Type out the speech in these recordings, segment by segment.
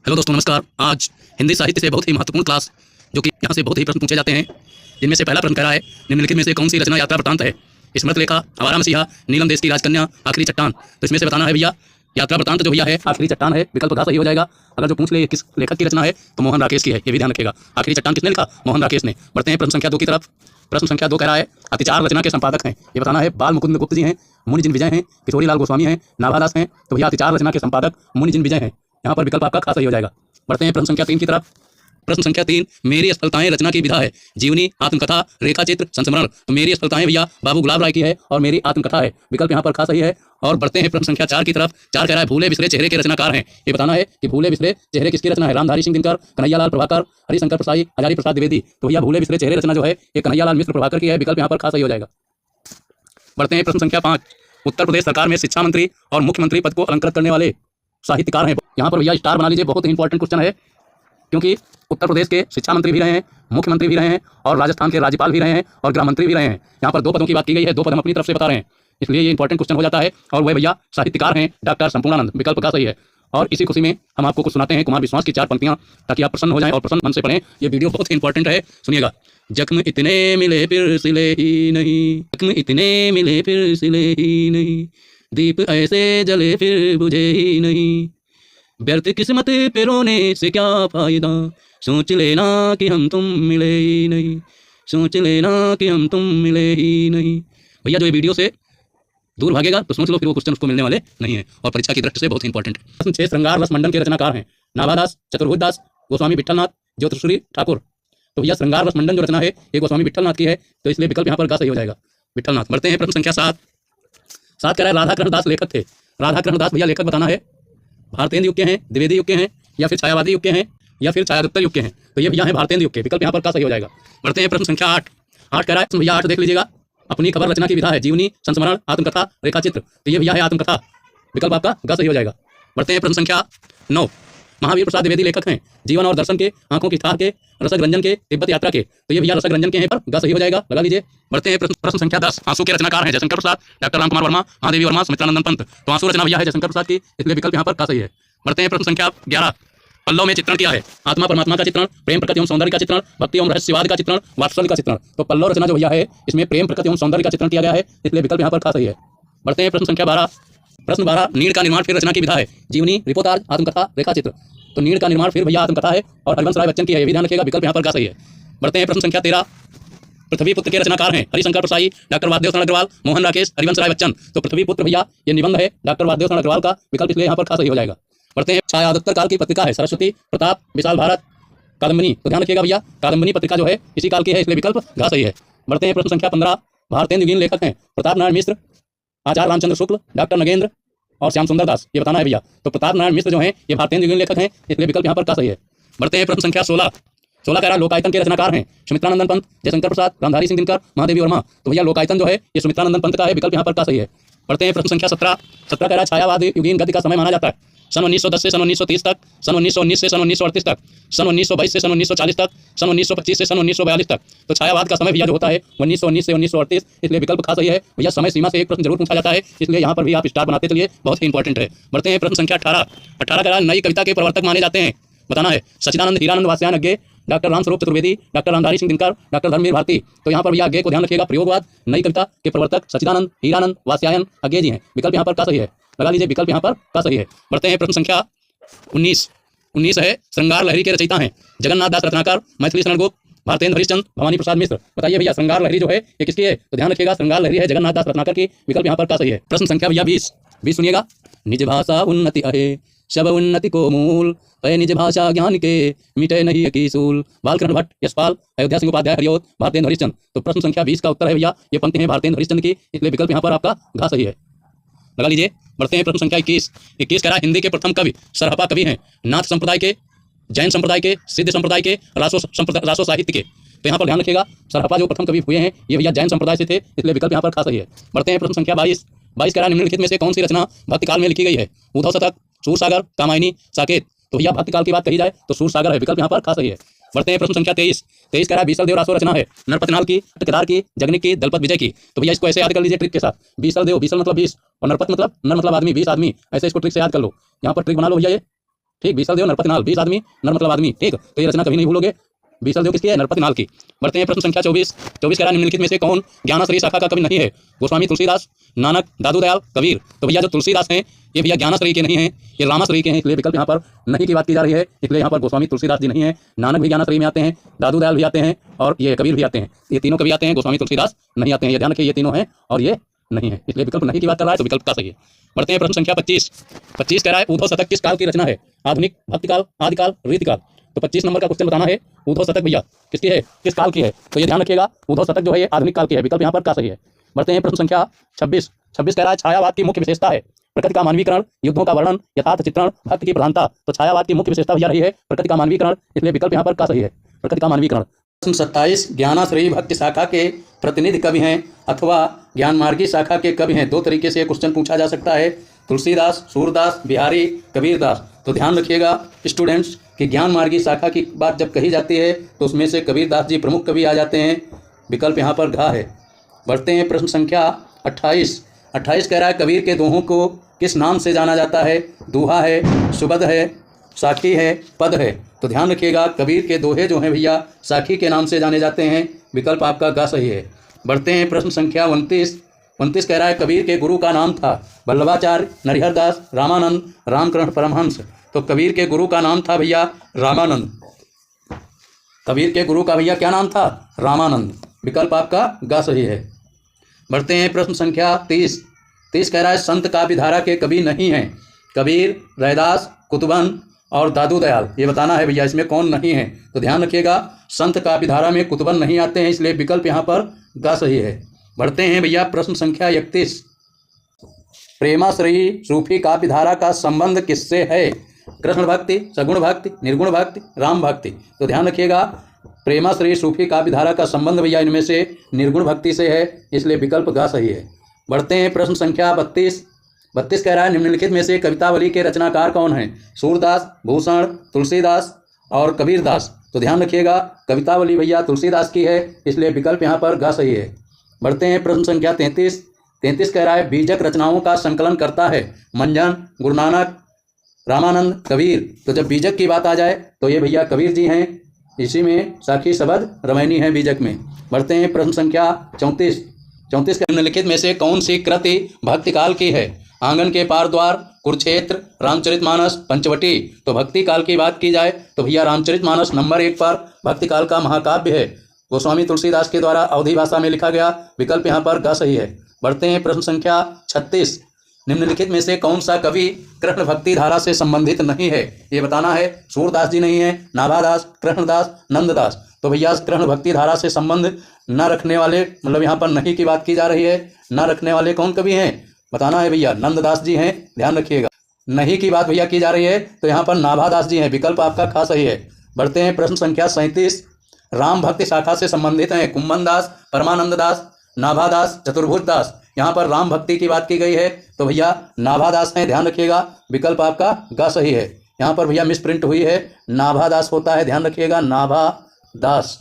Hello दोस्तों, नमस्कार। आज हिंदी साहित्य से बहुत ही महत्वपूर्ण क्लास, जो कि यहाँ से बहुत ही प्रश्न पूछे जाते हैं, जिनमें से पहला प्रश्न कह रहा है, निम्नलिखित में से कौन सी रचना यात्रा वृत्तांत है? स्मृत लेखा, आवारा मसीहा, नीलम देश की राजकन्या, आखिरी चट्टान। तो इसमें से बताना है भैया, यात्रा वृत्तांत जो भैया है आखिरी चट्टान है। विकल्प घ सही हो जाएगा। अगर जो पूछ ले किस लेखक की रचना है तो मोहन राकेश की है, ये भी ध्यान रखेगा। आखिरी चट्टान किसने लिखा? मोहन राकेश ने। बढ़ते हैं प्रश्न संख्या 2 की तरफ। प्रश्न संख्या 2 कह रहा है, अतिचार रचना के संपादक हैं। ये बताना है, बाल मुकुंद गुप्त जी हैं, मुनि जिन विजय हैं, किशोरी लाल गोस्वामी हैं, नाभादास हैं। तो भैया अतिचार रचना के संपादक मुनि जिन विजय हैं। यहाँ पर विकल्प आपका खास सही हो जाएगा। बढ़ते हैं प्रश्न संख्या 3 की तरफ। प्रश्न संख्या 3, मेरी असफलताएं रचना की विधा है। जीवनी, आत्मकथा, रेखाचित्र, संस्मरण। तो मेरी असफलताएं भैया बाबू गुलाब राय की है और मेरी आत्मकथा है। विकल्प यहाँ पर खास सही है। और बढ़ते हैं प्रश्न संख्या 4 की तरफ। 4 कह रहा है, भूले बिसरे चेहरे के रचनाकार हैं। ये बताना है कि भूले बिसरे चेहरे किसकी रचना है? रामधारी सिंह दिनकर, कन्हैयालाल प्रभाकर, हरिशंकर प्रसाई, हजारी प्रसाद द्विवेदी। तो भैया भूले बिसरे चेहरे रचना जो है ये कन्हैयालाल मिश्र प्रभाकर की है। विकल्प यहाँ पर खास सही हो जाएगा। बढ़ते हैं प्रश्न संख्या 5, उत्तर प्रदेश सरकार में शिक्षा मंत्री और मुख्यमंत्री पद को अलंकृत करने वाले साहित्यकार हैं। यहाँ पर भैया स्टार बना लीजिए, बहुत ही इंपॉर्टेंट क्वेश्चन है, क्योंकि उत्तर प्रदेश के शिक्षा मंत्री भी रहे हैं, मुख्यमंत्री भी रहे हैं और राजस्थान के राज्यपाल भी रहे हैं और गृह मंत्री भी रहे हैं। यहाँ पर 2 पदों की बात की गई है, 2 पद हम अपनी तरफ से बता रहे हैं, इसलिए ये इंपॉर्टेंट क्वेश्चन हो जाता है। और वह भैया साहित्यकार हैं डॉक्टर संपूर्णानंद। विकल्प का सही है। और इसी खुशी में हम आपको कुछ सुनाते हैं कुमार विश्वास की 4 पंक्तियां, ताकि आप प्रसन्न हो जाएं और प्रसन्न मन से पढ़ें। ये वीडियो बहुत ही इंपॉर्टेंट है, सुनिएगा। जख्म इतने मिले फिर सिले ही नहीं, जख्म इतने मिले फिर सिले ही नहीं, दीप ऐसे जले फिर बुझे ही नहीं, व्यर्थ किस्मत पे रोने से क्या फायदा, सोच लेना कि हम तुम मिले ही नहीं, सोच लेना कि हम तुम मिले ही नहीं। भैया जो ये वीडियो से दूर भागेगा तो समझ लो फिर वो क्वेश्चन उसको मिलने वाले नहीं है, और परीक्षा की दृष्टि से बहुत इंपॉर्टेंट है। प्रश्न 6, श्रृंगार रस मंडन के रचनाकार हैं। नाभादास, चतुर्भुज दास, गोस्वामी विठलनाथ, ज्योतिश्री ठाकुर। तो भैया श्रृंगार रस मंडन जो रचना है ये गोस्वामी विठलनाथ की है, तो इसलिए विकल्प यहाँ पर सही हो जाएगा, विठलनाथ। बढ़ते हैं प्रश्न संख्या 7 कह रहा है, राधाकृष्ण दास लेखक थे। राधाकृष्ण दास भैया लेखक बताना है, भारतेंद्र युग के हैं, द्विवेदी युग के हैं, या फिर छायावादी युग के हैं, या फिर छायादत्त युग के हैं। तो ये भैया है भारतेंद्र युग के। विकल्प यहाँ पर सही हो जाएगा। बढ़ते हैं प्रश्न संख्या 8 कह रहा है, भैया 8 देख लीजिएगा, अपनी खबर रचना की विधा है। जीवनी, संस्मरण, आत्मकथा, रेखाचित्र। तो ये भैया है आत्मकथा। विकल्प आपका सही हो जाएगा। बढ़ते हैं प्रश्न संख्या 9, महावीर प्रसाद द्विवेदी लेखक हैं। जीवन और दर्शन के, आंखों की ठाह के, रसक रंजन के, तिब्बत यात्रा के। तो ये भैया रसक रंजन के हैं, पर सही हो जाएगा, लगा लीजिए। बढ़ते हैं प्रश्न संख्या 10, आंसू के रचनाकार हैं। जयशंकर प्रसाद, डॉक्टर रामकुमार वर्मा, महादेवी वर्मा, सुमित्रानंदन पंत। तो आंसू रचना भैया है जयशंकर प्रसाद की, इसलिए विकल्प यहाँ पर सही है। बढ़ते हैं प्रश्न संख्या 11, पल्लव में चित्रण किया है। आत्मा परमात्मा का चित्रण, प्रेम प्रकृति एवं सौंदर्य का चित्रण, भक्ति एवं रहस्यवाद का चित्रण, वात्सल्य का चित्रण। तो पल्लव रचना जो भैया है इसमें प्रेम प्रकृति एवं सौंदर्य का चित्रण किया गया है, इसलिए विकल्प यहाँ पर सही है। बढ़ते हैं प्रश्न संख्या 12, प्रश्न 12, नीड़ का निर्माण फिर रचना की विधा है। जीवनी, रिपोर्टाज, आत्मकथा, रेखाचित्र। तो नीड़ का निर्माण फिर भैया आत्मकथा है और हरिवंश राय बच्चन की है, ये भी ध्यान रखिएगा, विकल्प यहाँ पर सही है। बढ़ते हैं प्रश्न संख्या 13, पृथ्वी पुत्र के रचनाकार हैं। हरिशंकर प्रसाई, डॉक्टर वासुदेव शरण अग्रवाल, मोहन राकेश, हरिवंश राय बच्चन। तो पृथ्वी पुत्र भैया ये निबंध है डॉक्टर वासुदेव शरण अग्रवाल का, विकल्प इसलिए यहाँ पर सही हो जाएगा। बढ़ते हैं, छायादत्त काल की पत्रिका है। सरस्वती, प्रताप, विशाल भारत, कादम्बनी। तो ध्यान रखिएगा भैया, कादम्बनी पत्रिका जो है इसी काल की है, इसलिए विकल्प सही है। बढ़ते हैं प्रश्न संख्या 15, भारतेंद्र युगीन लेखक हैं। प्रताप नारायण मिश्र, आचार्य रामचंद्र शुक्ल, डॉक्टर नगेंद्र और श्याम सुंदर दास। ये बताना है भैया। तो प्रताप नारायण मिश्र जो है ये भारतेंद्र युगीन लेखक हैं, इसलिए विकल्प यहाँ पर सही है। बढ़ते हैं प्रश्न संख्या 16 कह रहा है, लोकायतन के रचनाकार हैं। सुमित्रानंदन पंत, जयशंकर प्रसाद, रामधारी सिंह दिनकर, महादेवी वर्मा। तो भैया लोकायतन जो है ये सुमित्रानंदन पंत का है, विकल्प यहाँ पर सही है। बढ़ते हैं प्रश्न संख्या 17 कह रहा है, छायावाद युगीन गद्य का समय माना जाता है सन 1910 से सन 1930 तक, सन 1919 से सन 1938 तक, सन 1922 से सन 1940 तक, सन 1925 से सन 1942 तक। तो छायावाद का समय भैया जो होता है 1919 से 1938, इसलिए विकल्प सही है। भैया समय सीमा से एक प्रश्न जरूर पूछा जाता है, इसलिए यहाँ पर भी आप स्टार बनाते चलिए, बहुत ही इंपॉर्टेंट है। बढ़ते हैं प्रश्न संख्या 18 कह रहा है, नई कविता के प्रवर्तक माने जाते हैं। बताना है, Sachchidanand, Hiranand Vatsyayan Agyeya, doctor Ramswaroop Chaturvedi, doctor Ramdhari Singh Dinkar, doctor Dharmveer Bharati. तो यहाँ पर भैया अज्ञे को ध्यान रखिएगा, प्रयोगवाद नई कविता के प्रवर्तक सच्चिदानंद, हीरानंद वात्स्यायन अज्ञे जी हैं। विकल्प यहाँ पर सही है, लगा लीजिए, विकल्प यहाँ पर सही है। बढ़ते हैं प्रश्न संख्या 19 है, श्रृंगार लहरी के रचयिता हैं। जगन्नाथ दास रत्नाकर, मैथिली शरण गुप्त, भारतेंद्र हरिश्चंद्र, भवानी प्रसाद मिश्र। बताइए भैया श्रृंगार लहरी जो है ये किसकी है? तो ध्यान रखिएगा, श्रृंगार लहरी है जगन्नाथ दास रत्नाकर की, विकल्प यहाँ पर सही है। प्रश्न संख्या भैया 20 सुनिएगा, निज भाषा उन्नति अहे, शब उन्नति को मूल, अय निज भाषा ज्ञान के, मिटे नहीं की सूल। बालकृष्ण भट्ट, यशपाल, अयोध्या सिंह उपाध्याय, हरिओत, भारतेंद्र हरिश्चंद्र। तो प्रश्न संख्या 20 का उत्तर है भैया ये पंक्ति है भारतेंद्र हरिश्चंद्र की, इसलिए विकल्प यहाँ पर आपका सही है, लगा लीजिए। बढ़ते हैं प्रश्न संख्या 21 कह रहा है, हिंदी के प्रथम कवि सरहपा कवि हैं। नाथ संप्रदाय के, जैन संप्रदाय के, सिद्ध संप्रदाय के, रासो साहित्य के। तो यहाँ पर ध्यान रखिएगा, सरहपा जो प्रथम कवि हुए हैं ये भैया जैन संप्रदाय से थे, इसलिए विकल्प यहाँ पर सही है। बढ़ते हैं प्रश्न संख्या 22 कह रहा है, निम्नलिखित में से कौन सी रचना भक्तिकाल में लिखी गई है? उद्धव शतक, सूरसागर, कामायनी, साकेत। तो भैया भक्तिकाल की बात कही जाए तो सूरसागर है, विकल्प यहाँ पर सही है। बढ़ते हैं प्रश्न संख्या 23 कह रहा है, बीसल देव रासो रचना है। नरपतनाल की, केदार की, जगनिक की, दलपत विजय की। तो भैया इसको ऐसे याद कर लीजिए ट्रिक के साथ, बीसल देव, बीसल मतलब 20 और नरपत मतलब नर मतलब आदमी, 20 आदमी, ऐसे इसको ट्रिक से याद कर लो। यहाँ पर ट्रिक बना लो भैया, ये ठीक, बीसलदेव नरपति नाल, 20 आदमी नर मतलब आदमी, ठीक। तो ये रचना कभी नहीं भूलोगे। बीसलदेव किसकी है? नरपति नाल की। बढ़ते हैं प्रश्न संख्या 24। 24 कह रहा है निम्नलिखित में से कौन ज्ञानाश्रयी शाखा का कवि नहीं है? गोस्वामी तुलसीदास, नानक, दादू दयाल, कबीर। तो भैया जो तुलसीदास हैं ये भैया ज्ञानाश्रयी के नहीं हैं, ये रामाश्रयी के हैं, इसलिए विकल्प यहाँ पर नहीं की बात की जा रही है, इसलिए यहाँ पर गोस्वामी तुलसीदास जी नहीं है। नानक भी ज्ञानाश्रयी में आते हैं, दादू दयाल भी आते हैं और ये कबीर भी आते हैं, ये तीनों कवि आते हैं, गोस्वामी तुलसीदास नहीं आते हैं। ये ध्यान रखिए, ये तीनों हैं और ये नहीं है, इसलिए विकल्प नहीं की बात कर रहा है, तो विकल्प का सही है। बढ़ते हैं प्रश्न संख्या 25। 25 कह रहा है उद्धव शतक किस काल की रचना है? आधुनिक, भक्तिकाल, आदिकाल, रीतिकाल। तो 25 नंबर का क्वेश्चन बताना है, उद्धव शतक भैया किसकी है, किस काल की है? तो ये ध्यान रखिएगा, उद्धव शतक जो है ये आधुनिक काल की है, विकल्प यहाँ पर का सही है। बढ़ते हैं प्रश्न संख्या 26। 26 कह रहा है छायावाद की मुख्य विशेषता है? प्रकृति का मानवीकरण, युद्धों का वर्णन, यथार्थ चित्रण, भक्ति की प्रधानता। तो छायावाद की मुख्य विशेषता भैया रही है प्रकृति का मानवीकरण, इसलिए विकल्प यहाँ पर का सही है, प्रकृति का मानवीकरण। प्रश्न 27। ज्ञानाश्रयी भक्ति शाखा के प्रतिनिधि कवि हैं अथवा ज्ञान मार्गी शाखा के कवि हैं? दो तरीके से क्वेश्चन पूछा जा सकता है, तुलसीदास, सूरदास, बिहारी, कबीरदास। तो ध्यान रखिएगा स्टूडेंट्स कि ज्ञान मार्गी शाखा की बात जब कही जाती है तो उसमें से कबीरदास जी प्रमुख कवि आ जाते हैं, विकल्प यहाँ पर घा है। बढ़ते हैं प्रश्न संख्या 28। 28 कह रहा है कबीर के दोहों को किस नाम से जाना जाता है? दोहा है, सुबद है, साखी है, पद है। तो ध्यान रखिएगा कबीर के दोहे जो हैं भैया साखी के नाम से जाने जाते हैं, विकल्प आपका गा सही है। बढ़ते हैं प्रश्न संख्या 29। 29 कह रहा है कबीर के गुरु का नाम था वल्लभाचार्य, नरिहरदास, रामानंद, रामकृष्ण परमहंस। तो कबीर के गुरु का नाम था भैया रामानंद। कबीर के गुरु का भैया क्या नाम था? रामानंद, विकल्प आपका गा सही है। बढ़ते हैं प्रश्न संख्या 30। 30 कह रहा है संत काव्य धारा के कवि नहीं हैं? कबीर, रैदास, कुतुबन और दादू दयाल। ये बताना है भैया इसमें कौन नहीं है। तो ध्यान रखिएगा संत काव्य धारा में कुतुबन नहीं आते हैं, इसलिए विकल्प यहाँ पर गा सही है। बढ़ते हैं भैया प्रश्न संख्या 31। प्रेमाश्रयी सूफी काव्य धारा का संबंध किससे है? कृष्ण भक्ति, सगुण भक्ति, निर्गुण भक्ति, राम भक्ति। तो ध्यान रखिएगा प्रेमाश्रयी सूफी काव्य धारा का संबंध भैया इनमें से निर्गुण भक्ति से है, इसलिए विकल्प गा सही है। बढ़ते हैं प्रश्न संख्या 32। 32 कह रहा है निम्नलिखित में से कवितावली के रचनाकार कौन हैं? सूरदास, भूषण, तुलसीदास और कबीरदास। तो ध्यान रखिएगा कवितावली भैया तुलसीदास की है, इसलिए विकल्प यहाँ पर गा सही है। बढ़ते हैं प्रश्न संख्या 33। 33 कह रहा है बीजक रचनाओं का संकलन करता है? मंजन, गुरु नानक, रामानंद, कबीर। तो जब बीजक की बात आ जाए तो ये भैया कबीर जी हैं, इसी में साखी, शबद, रमैनी है बीजक में। बढ़ते हैं प्रश्न संख्या 34। 34 के निम्नलिखित में से कौन सी कृति भक्तिकाल की है? आंगन के पार द्वार, कुरुक्षेत्र, रामचरितमानस, पंचवटी। तो भक्ति काल की बात की जाए तो भैया रामचरितमानस नंबर 1 पर भक्तिकाल का महाकाव्य है, गोस्वामी तुलसीदास के द्वारा अवधी भाषा में लिखा गया, विकल्प यहाँ पर गा सही है। बढ़ते हैं प्रश्न संख्या 36। निम्नलिखित में से कौन सा कवि कृष्ण भक्ति धारा से संबंधित नहीं है? ये बताना है, सूरदास जी नहीं है, नाभादास, कृष्णदास, नंददास। तो भैया कृष्ण भक्ति धारा से संबंध न रखने वाले, मतलब यहाँ पर नहीं की बात की जा रही है, न रखने वाले कौन कवि हैं? बताना है भैया, नंददास जी हैं, ध्यान रखिएगा। नहीं की बात भैया की जा रही है तो यहाँ पर नाभादास जी हैं, विकल्प आपका खा सही है। बढ़ते हैं प्रश्न संख्या 37। राम भक्ति शाखा से संबंधित हैं कुम्भन दास, परमानंद दास, नाभादास, चतुर्भुज दास। यहाँ पर राम भक्ति की बात की गई है तो भैया नाभादास हैं, ध्यान रखिएगा, विकल्प आपका गा सही है। यहाँ पर भैया मिस प्रिंट हुई है, नाभादास होता है, ध्यान रखिएगा, नाभादास।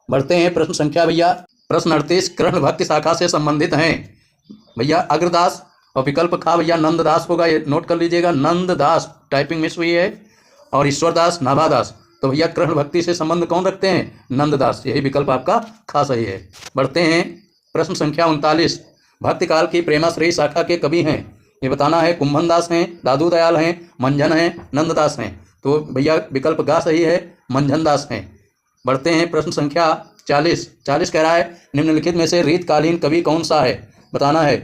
बढ़ते हैं प्रश्न संख्या भैया प्रश्न 38। कृष्ण भक्ति शाखा से संबंधित हैं भैया अग्रदास और विकल्प खा भैया नंददास होगा, ये नोट कर लीजिएगा, नंददास, टाइपिंग मिस हुई है, और ईश्वरदास, नाभादास। तो भैया कृष्ण भक्ति से संबंध कौन रखते हैं? नंददास, यही विकल्प आपका खा सही है। बढ़ते हैं प्रश्न संख्या 39। भक्तिकाल की प्रेमाश्रयी शाखा के कवि हैं? ये बताना है, कुम्भन दास हैं, दादू दयाल हैं, मंझन हैं, नंददास हैं। तो भैया विकल्प गा सही है, मंझन दास हैं। बढ़ते हैं प्रश्न संख्या 40। 40 कह रहा है निम्नलिखित में से रीतकालीन कवि कौन सा है? बताना है।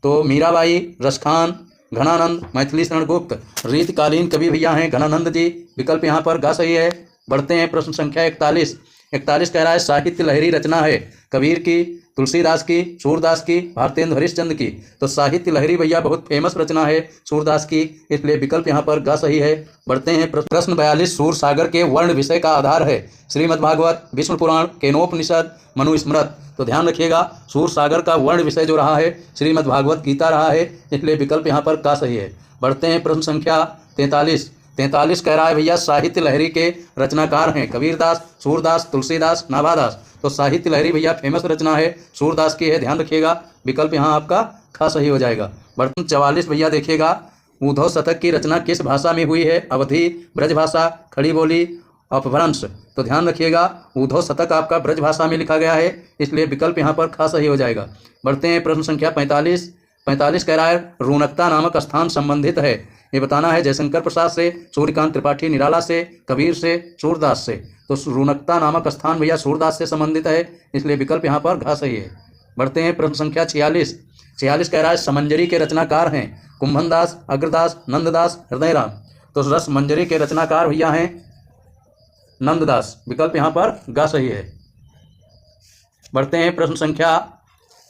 तो मीराबाई, रसखान, घनानंद, मैथिली शरण गुप्त। रीतकालीन कवि भैया हैं घनानंद जी, विकल्प यहाँ पर गा सही है। बढ़ते हैं प्रश्न संख्या 41। 41 कह रहा है साहित्य लहरी रचना है? कबीर की, तुलसीदास की, सूरदास की, भारतेंद्र हरिश्चंद्र की। तो साहित्य लहरी भैया बहुत फेमस रचना है सूरदास की, इसलिए विकल्प यहाँ पर गा सही है। बढ़ते हैं प्रश्न 42। सूर सागर के वर्ण विषय का आधार है? श्रीमद्भागवत, विष्णु पुराण, केनोपनिषद, मनुस्मृत। तो ध्यान रखिएगा सूर सागर का वर्ण विषय जो रहा है श्रीमद्भागवत गीता रहा है, इसलिए विकल्प यहाँ पर का सही है। बढ़ते हैं प्रश्न संख्या 43। 43 कह रहा है भैया साहित्य लहरी के रचनाकार हैं? कबीरदास, सूरदास, तुलसीदास, नाभादास। तो साहित्य लहरी भैया फेमस रचना है, सूरदास की है, ध्यान रखिएगा, विकल्प यहाँ आपका खा सही हो जाएगा। बर्तन 44 भैया देखिएगा, उद्धव शतक की रचना किस भाषा में हुई है? अवधी, ब्रजभाषा, खड़ी बोली, अपभ्रंश। तो ध्यान रखिएगा, उद्धव शतक आपका ब्रजभाषा में लिखा गया है, इसलिए विकल्प यहाँ पर खा सही हो जाएगा। बढ़ते हैं प्रश्न संख्या 45। 45 कह रहा है रोनकता नामक स्थान संबंधित है। ये बताना है जयशंकर प्रसाद से, सूर्यकांत त्रिपाठी निराला से, कबीर से, सूरदास से। तो रोनकता नामक स्थान भैया सूरदास से संबंधित है, इसलिए विकल्प यहाँ पर घा सही है। बढ़ते हैं प्रश्न संख्या 46। 46 कह रहा है समंजरी के रचनाकार हैं कुंभनदास, अग्रदास, नंददास, हृदयराम। तो रस मंजरी के रचनाकार भैया हैं नंददास, विकल्प यहाँ पर गा सही है। बढ़ते हैं प्रश्न संख्या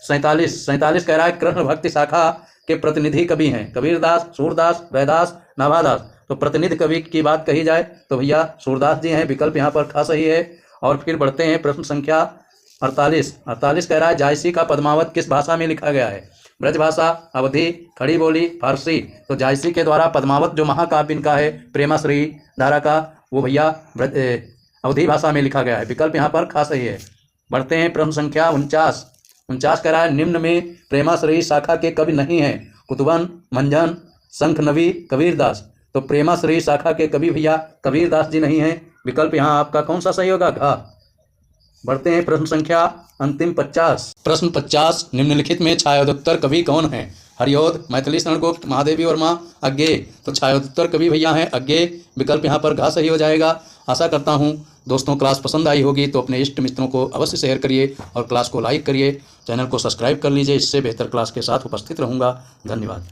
47। 47 कह रहा है कृष्ण भक्ति शाखा के प्रतिनिधि कवि हैं कबीरदास, सूरदास, रैदास, नाभादास। तो प्रतिनिधि कवि की बात कही जाए तो भैया सूरदास जी हैं, विकल्प यहाँ पर खा सही है। और फिर बढ़ते हैं प्रश्न संख्या 48। 48 कह रहा है जायसी का पद्मावत किस भाषा में लिखा गया है? ब्रजभाषा, अवधी, खड़ी बोली, फारसी। तो जायसी के द्वारा पद्मावत जो महाकाव्य इनका है प्रेमाश्री धारा का, वो भैया अवधी भाषा में लिखा गया है, विकल्प यहाँ पर खा सही है। बढ़ते हैं प्रश्न संख्या 49। 49 कह रहा है निम्न में प्रेमाश्री शाखा के कवि नहीं हैं कुतुबन, मंझन, शंखनवी, कबीरदास। तो प्रेमाश्री शाखा के कवि भैया कबीरदास जी नहीं हैं, विकल्प यहाँ आपका कौन सा सही होगा? घा। बढ़ते हैं प्रश्न संख्या अंतिम 50। प्रश्न 50 निम्नलिखित में छायोदोत्तर कवि कौन है? हरिओद, मैथिली शरण गुप्त, महादेवी वर्मा, अज्ञेय। तो छायोदोत्तर कवि भैया हैं अज्ञेय, विकल्प यहाँ पर घा सही हो जाएगा। आशा करता हूँ दोस्तों क्लास पसंद आई होगी, तो अपने इष्ट मित्रों को अवश्य शेयर करिए और क्लास को लाइक करिए, चैनल को सब्सक्राइब कर लीजिए। इससे बेहतर क्लास के साथ उपस्थित रहूँगा। धन्यवाद।